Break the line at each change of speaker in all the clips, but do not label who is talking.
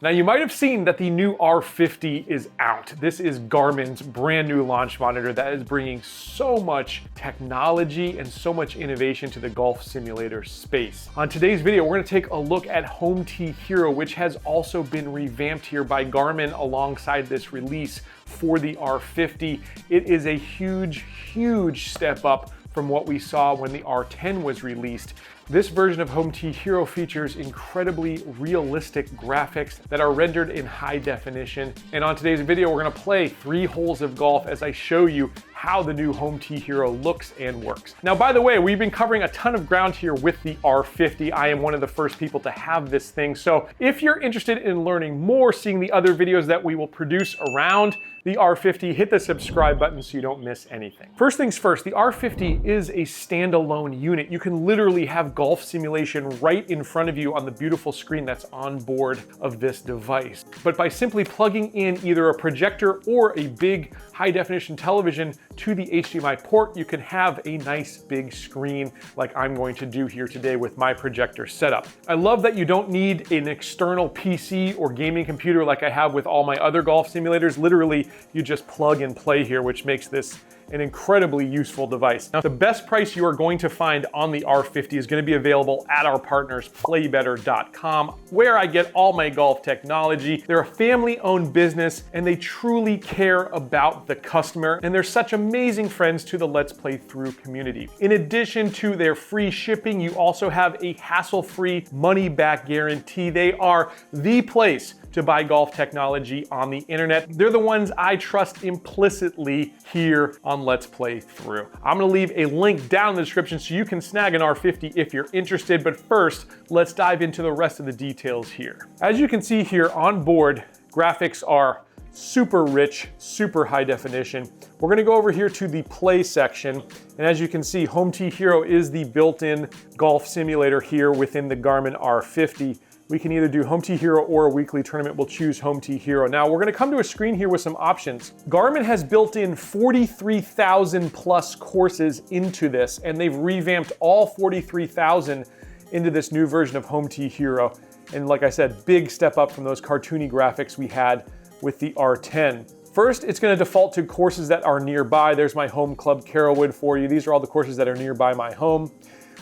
Now you might have seen that the new R50 is out. This is Garmin's brand new launch monitor that is bringing so much technology and so much innovation to the golf simulator space. On today's video, we're gonna take a look at Home T Hero, which has also been revamped here by Garmin alongside this release for the R50. It is a huge step up from what we saw when the R10 was released. This version of Home T Hero features incredibly realistic graphics that are rendered in high definition. And on today's video, we're gonna play 3 holes of golf as I show you how the new Home T Hero looks and works. Now, by the way, we've been covering a ton of ground here with the R50. I am one of the first people to have this thing. So if you're interested in learning more, seeing the other videos that we will produce around the R50, hit the subscribe button so you don't miss anything. First things first, the R50 is a standalone unit. You can literally have golf simulation right in front of you on the beautiful screen that's on board of this device. But by simply plugging in either a projector or a big high definition television to the HDMI port, you can have a nice big screen like I'm going to do here today with my projector setup. I love that you don't need an external PC or gaming computer like I have with all my other golf simulators. Literally, you just plug and play here, which makes this an incredibly useful device. Now, the best price you are going to find on the R50 is going to be available at our partners, playbetter.com, where I get all my golf technology. They're a family-owned business, and they truly care about the customer, and they're such amazing friends to the Let's Play Thru community. In addition to their free shipping, you also have a hassle-free money-back guarantee. They are the place to buy golf technology on the internet. They're the ones I trust implicitly here on Let's Play Thru. I'm gonna leave a link down in the description so you can snag an R50 if you're interested, but first, let's dive into the rest of the details here. As you can see here on board, graphics are super rich, super high definition. We're gonna go over here to the play section, and as you can see, Home T Hero is the built-in golf simulator here within the Garmin R50. We can either do Home T Hero or a weekly tournament. We'll choose Home T Hero. Now we're gonna come to a screen here with some options. Garmin has built in 43,000 plus courses into this, and they've revamped all 43,000 into this new version of Home T Hero. And like I said, big step up from those cartoony graphics we had with the R10. First, it's gonna default to courses that are nearby. There's my home club, Carrollwood, for you. These are all the courses that are nearby my home.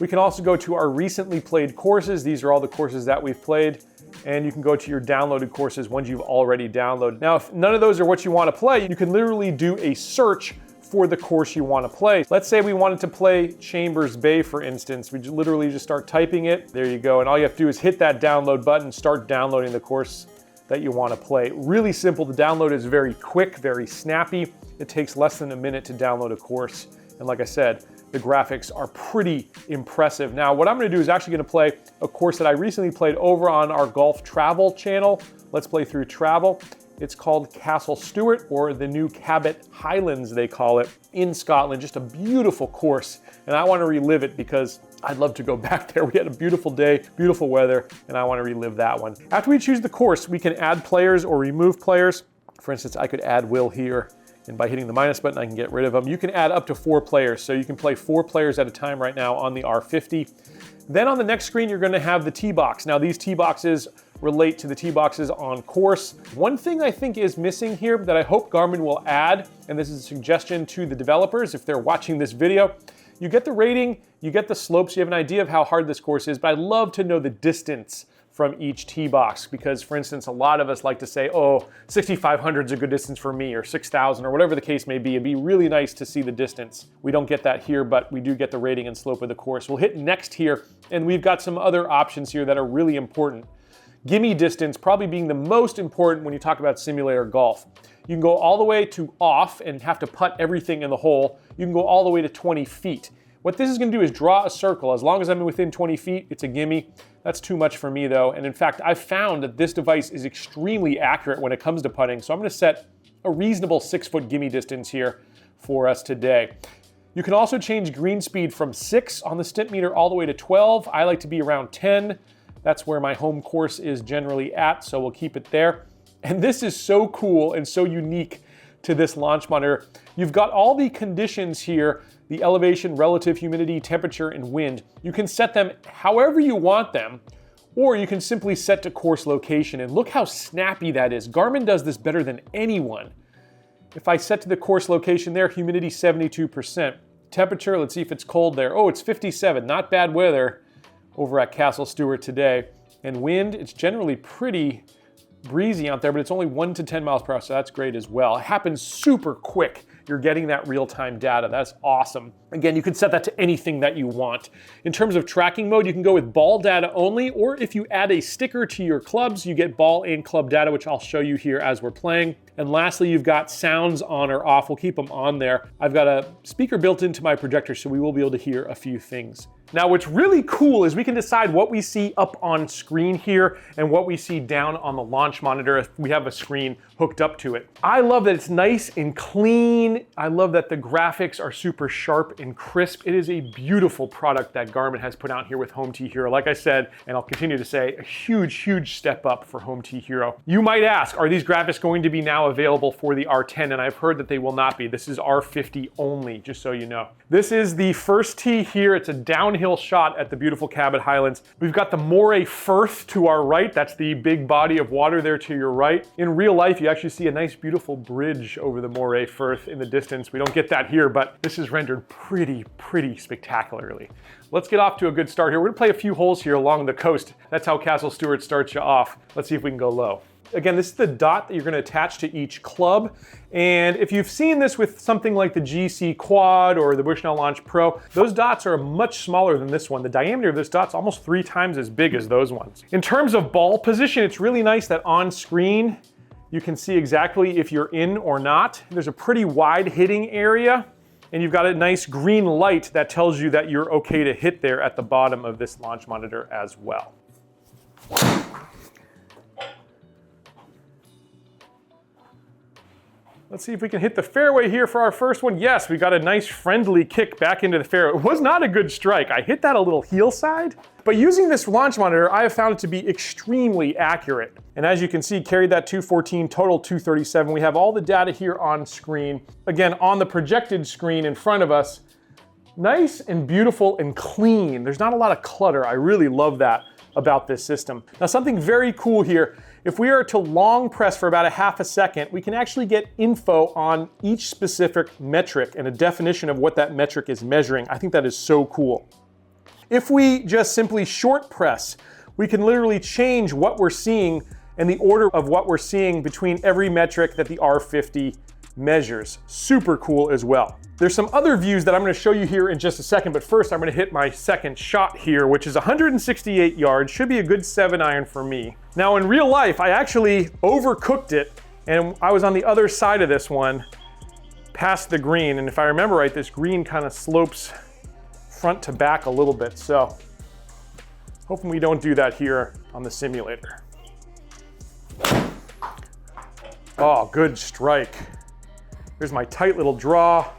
We can also go to our recently played courses. These are all the courses that we've played. And you can go to your downloaded courses, ones you've already downloaded. Now, if none of those are what you want to play, you can literally do a search for the course you want to play. Let's say we wanted to play Chambers Bay, for instance. We literally just start typing it. There you go. And all you have to do is hit that download button, start downloading the course that you want to play. Really simple. The download is very quick, very snappy. It takes less than a minute to download a course. And like I said, the graphics are pretty impressive. Now, what I'm gonna do is actually gonna play a course that I recently played over on our Golf Travel channel. Let's Play Thru Travel. It's called Castle Stewart, or the new Cabot Highlands, they call it, in Scotland. Just a beautiful course, and I wanna relive it because I'd love to go back there. We had a beautiful day, beautiful weather, and I wanna relive that one. After we choose the course, we can add players or remove players. For instance, I could add Will here, and by hitting the minus button, I can get rid of them. You can add up to 4 players, so you can play 4 players at a time right now on the R50. Then on the next screen, you're gonna have the tee box. Now, these tee boxes relate to the tee boxes on course. One thing I think is missing here that I hope Garmin will add, and this is a suggestion to the developers if they're watching this video, you get the rating, you get the slopes, you have an idea of how hard this course is, but I'd love to know the distance from each tee box, because for instance, a lot of us like to say, oh, 6,500 is a good distance for me, or 6,000, or whatever the case may be. It'd be really nice to see the distance. We don't get that here, but we do get the rating and slope of the course. We'll hit next here, and we've got some other options here that are really important. Gimme distance probably being the most important when you talk about simulator golf. You can go all the way to off and have to putt everything in the hole. You can go all the way to 20 feet. What this is gonna do is draw a circle. As long as I'm within 20 feet, it's a gimme. That's too much for me though. And in fact, I've found that this device is extremely accurate when it comes to putting. So I'm gonna set a reasonable 6-foot gimme distance here for us today. You can also change green speed from 6 on the Stimpmeter all the way to 12. I like to be around 10. That's where my home course is generally at, so we'll keep it there. And this is so cool and so unique to this launch monitor. You've got all the conditions here, the elevation, relative humidity, temperature, and wind. You can set them however you want them, or you can simply set to course location, and look how snappy that is. Garmin does this better than anyone. If I set to the course location there, humidity 72%. Temperature, let's see if it's cold there. Oh, it's 57, not bad weather over at Castle Stewart today. And wind, it's generally pretty breezy out there, but it's only 1 to 10 miles per hour, so that's great as well. It happens super quick. You're getting that real-time data. That's awesome. Again, you can set that to anything that you want. In terms of tracking mode, you can go with ball data only, or if you add a sticker to your clubs, you get ball and club data, which I'll show you here as we're playing. And lastly, you've got sounds on or off. We'll keep them on there. I've got a speaker built into my projector, so we will be able to hear a few things. Now, what's really cool is we can decide what we see up on screen here and what we see down on the launch monitor if we have a screen hooked up to it. I love that it's nice and clean. I love that the graphics are super sharp and crisp. It is a beautiful product that Garmin has put out here with Home T Hero. Like I said, and I'll continue to say, a huge, huge step up for Home T Hero. You might ask, are these graphics going to be now available for the R10? And I've heard that they will not be. This is R50 only, just so you know. This is the first tee here. It's a downhill shot at the beautiful Cabot Highlands. We've got the Moray Firth to our right. That's the big body of water there to your right. In real life, you actually see a nice, beautiful bridge over the Moray Firth in the distance. We don't get that here, but this is rendered pretty spectacularly. Let's get off to a good start here. We're gonna play a few holes here along the coast. That's how Castle Stewart starts you off. Let's see if we can go low. Again, this is the dot that you're going to attach to each club. And if you've seen this with something like the GC Quad or the Bushnell Launch Pro, those dots are much smaller than this one. The diameter of this dot's almost 3 times as big as those ones. In terms of ball position, it's really nice that on screen you can see exactly if you're in or not. There's a pretty wide hitting area, and you've got a nice green light that tells you that you're okay to hit there at the bottom of this launch monitor as well. Let's see if we can hit the fairway here for our first one. Yes, we got a nice friendly kick back into the fairway. It was not a good strike. I hit that a little heel side, but using this launch monitor, I have found it to be extremely accurate. And as you can see, carried that 214, total 237. We have all the data here on screen. Again, on the projected screen in front of us, nice and beautiful and clean. There's not a lot of clutter. I really love that about this system. Now, something very cool here. If we are to long press for about a half a second, we can actually get info on each specific metric and a definition of what that metric is measuring. I think that is so cool. If we just simply short press, we can literally change what we're seeing and the order of what we're seeing between every metric that the R50 measures. Super cool as well. There's some other views that I'm going to show you here in just a second, but first I'm going to hit my second shot here, which is 168 yards. Should be a good 7-iron for me. Now in real life, I actually overcooked it, and I was on the other side of this one, past the green, and if I remember right, this green kind of slopes front to back a little bit, so hoping we don't do that here on the simulator. Oh, good strike. Here's my tight little draw.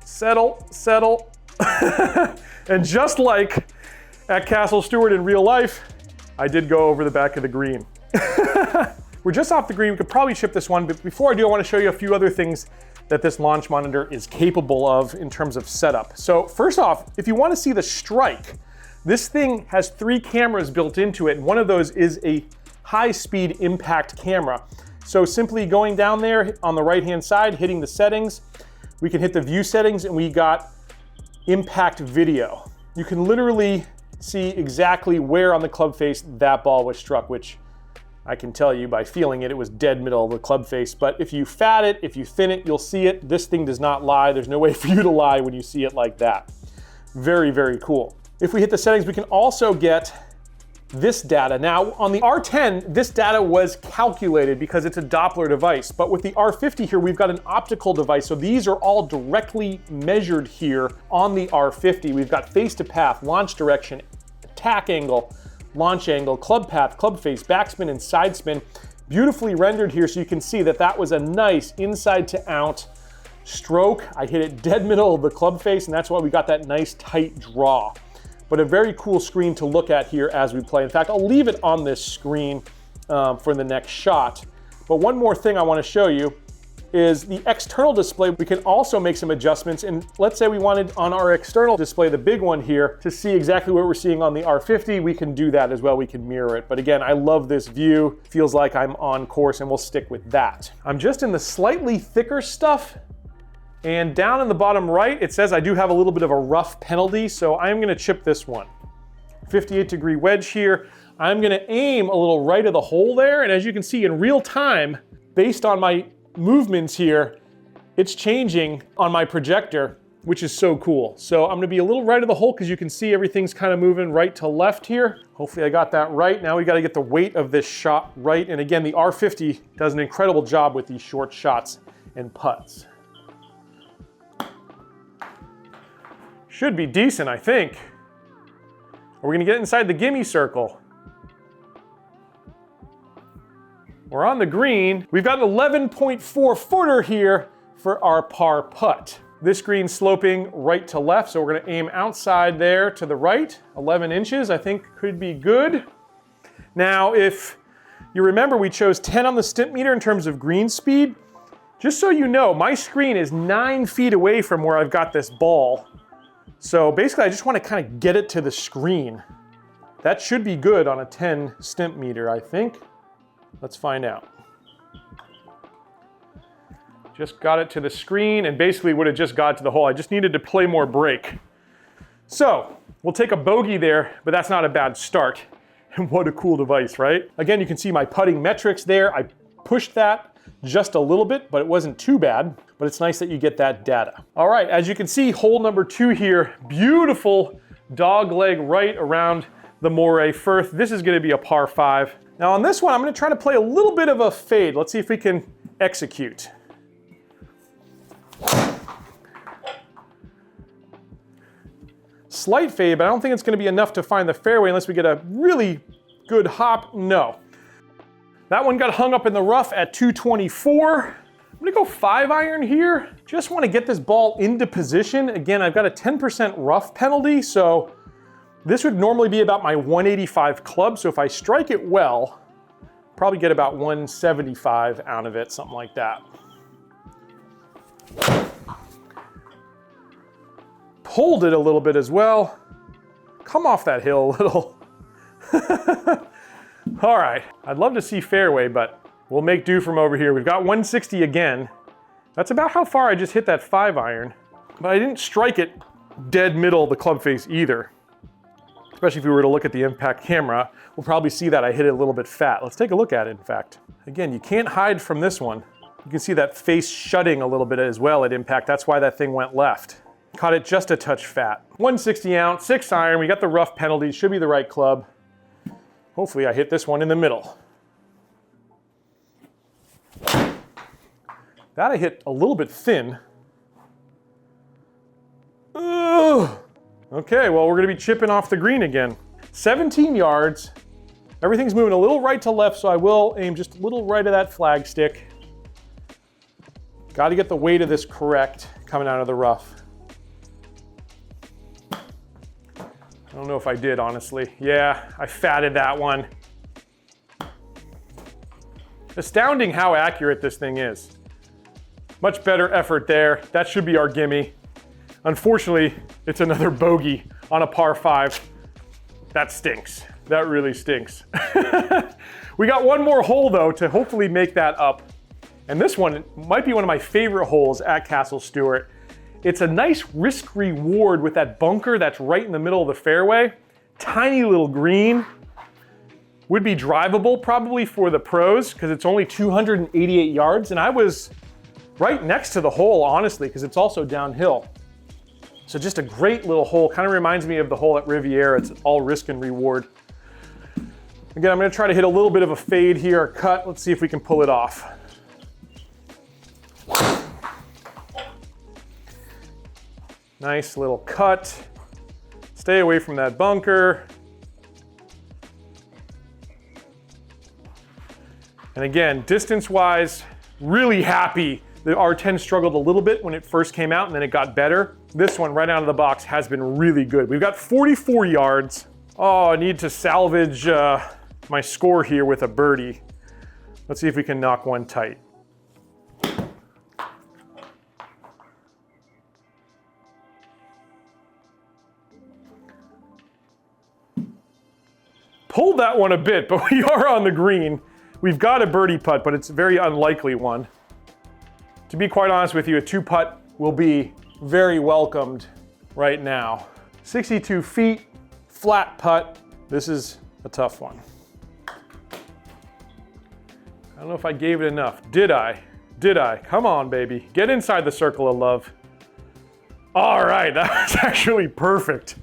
Settle, settle. And just like at Castle Stewart in real life, I did go over the back of the green. We're just off the green. We could probably chip this one, but before I do, I want to show you a few other things that this launch monitor is capable of in terms of setup. So first off, if you want to see the strike, this thing has 3 cameras built into it, and one of those is a high-speed impact camera. So simply going down there on the right-hand side, hitting the settings, we can hit the view settings and we got impact video. You can literally see exactly where on the club face that ball was struck, which I can tell you by feeling it, it was dead middle of the club face. But if you fat it, if you thin it, you'll see it. This thing does not lie. There's no way for you to lie when you see it like that. Very, very cool. If we hit the settings, we can also get this data. Now on the R10, this data was calculated because it's a Doppler device, but with the R50 here, we've got an optical device. So these are all directly measured here on the R50. We've got face to path, launch direction, attack angle, launch angle, club path, club face, backspin, and side spin. Beautifully rendered here, so you can see that that was a nice inside to out stroke. I hit it dead middle of the club face, and that's why we got that nice tight draw. But a very cool screen to look at here as we play. In fact, I'll leave it on this screen for the next shot. But one more thing I want to show you is the external display. We can also make some adjustments, and let's say we wanted on our external display, the big one here, to see exactly what we're seeing on the R50, we can do that as well. We can mirror it. But again, I love this view. Feels like I'm on course, and we'll stick with that. I'm just in the slightly thicker stuff, and down in the bottom right, it says I do have a little bit of a rough penalty, so I'm gonna chip this one. 58-degree wedge here. I'm gonna aim a little right of the hole there, and as you can see in real time, based on my movements here, it's changing on my projector, which is so cool. So I'm gonna be a little right of the hole because you can see everything's kind of moving right to left here. Hopefully I got that right. Now we gotta get the weight of this shot right. And again, the R50 does an incredible job with these short shots and putts. Should be decent, I think. Are we gonna get inside the gimme circle? We're on the green. We've got an 11.4 footer here for our par putt. This green's sloping right to left, so we're gonna aim outside there to the right. 11 inches, I think could be good. Now, if you remember, we chose 10 on the Stimpmeter in terms of green speed. Just so you know, my screen is 9 feet away from where I've got this ball. So basically, I just wanna kind of get it to the screen. That should be good on a 10 Stimpmeter, I think. Let's find out. Just got it to the screen and basically would have just got to the hole. I just needed to play more break. So we'll take a bogey there, but that's not a bad start. And what a cool device, right? Again, you can see my putting metrics there. I pushed that just a little bit, but it wasn't too bad. But it's nice that you get that data. All right, as you can see, hole number 2 here, beautiful dog leg right around the Moray Firth. This is gonna be a par 5. Now on this one, I'm gonna try to play a little bit of a fade. Let's see if we can execute. Slight fade, but I don't think it's gonna be enough to find the fairway unless we get a really good hop. No. That one got hung up in the rough at 224. I'm gonna go 5-iron here. Just wanna get this ball into position. Again, I've got a 10% rough penalty, so this would normally be about my 185 club, so if I strike it well, probably get about 175 out of it, something like that. Pulled it a little bit as well. Come off that hill a little. All right, I'd love to see fairway, but we'll make do from over here. We've got 160 again. That's about how far I just hit that 5-iron, but I didn't strike it dead middle of the club face either. Especially if we were to look at the impact camera, we'll probably see that I hit it a little bit fat. Let's take a look at it, in fact. Again, you can't hide from this one. You can see that face shutting a little bit as well at impact. That's why that thing went left. Caught it just a touch fat. 160 ounce, 6-iron. We got the rough penalty. Should be the right club. Hopefully I hit this one in the middle. That I hit a little bit thin. Ugh. Okay, well, we're gonna be chipping off the green again. 17 yards. Everything's moving a little right to left, so I will aim just a little right of that flag stick. Got to get the weight of this correct coming out of the rough. I don't know if I did, honestly. Yeah, I fatted that one. Astounding how accurate this thing is. Much better effort there. That should be our gimme. Unfortunately, it's another bogey on a par 5. That stinks. That really stinks. We got one more hole though to hopefully make that up. And this one might be one of my favorite holes at Castle Stewart. It's a nice risk reward with that bunker that's right in the middle of the fairway. Tiny little green. Would be drivable probably for the pros because it's only 288 yards. And I was right next to the hole, honestly, because it's also downhill. So just a great little hole. Kind of reminds me of the hole at Riviera. It's all risk and reward. Again, I'm gonna try to hit a little bit of a fade here, a cut. Let's see if we can pull it off. Nice little cut. Stay away from that bunker. And again, distance-wise, really happy. The R10 struggled a little bit when it first came out and then it got better. This one right out of the box has been really good. We've got 44 yards. Oh, I need to salvage my score here with a birdie. Let's see if we can knock one tight. pulled that one a bit, but we are on the green. We've got a birdie putt, but it's a very unlikely one. To be quite honest with you, a 2-putt will be very welcomed right now. 62 feet, flat putt. This is a tough one. I don't know if I gave it enough. Did I? Did I? Come on, baby. Get inside the circle of love. All right, that was actually perfect.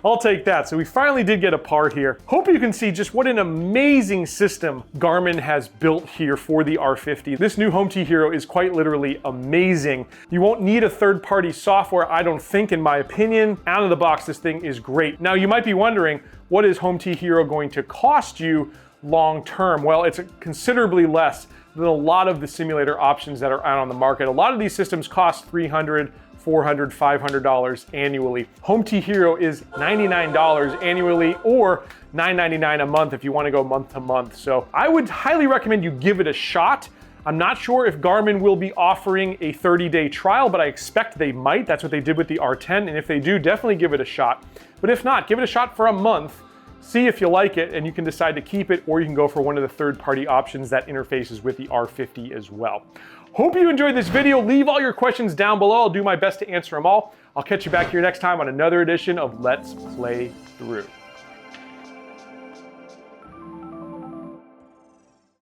I'll take that. So we finally did get a par here. Hope you can see just what an amazing system Garmin has built here for the R50. This new Home T Hero is quite literally amazing. You won't need a third-party software, I don't think, in my opinion. Out of the box, this thing is great. Now you might be wondering, what is Home T Hero going to cost you long term? Well, it's considerably less than a lot of the simulator options that are out on the market. A lot of these systems cost $300, $400, $500 annually. Home T Hero is $99 annually or $9.99 a month if you want to go month to month. So I would highly recommend you give it a shot. I'm not sure if Garmin will be offering a 30-day trial, but I expect they might. That's what they did with the R10, and if they do, definitely give it a shot. But if not, give it a shot for a month. See if you like it, and you can decide to keep it, or you can go for one of the third-party options that interfaces with the R50 as well. Hope you enjoyed this video. Leave all your questions down below. I'll do my best to answer them all. I'll catch you back here next time on another edition of Let's Play Thru.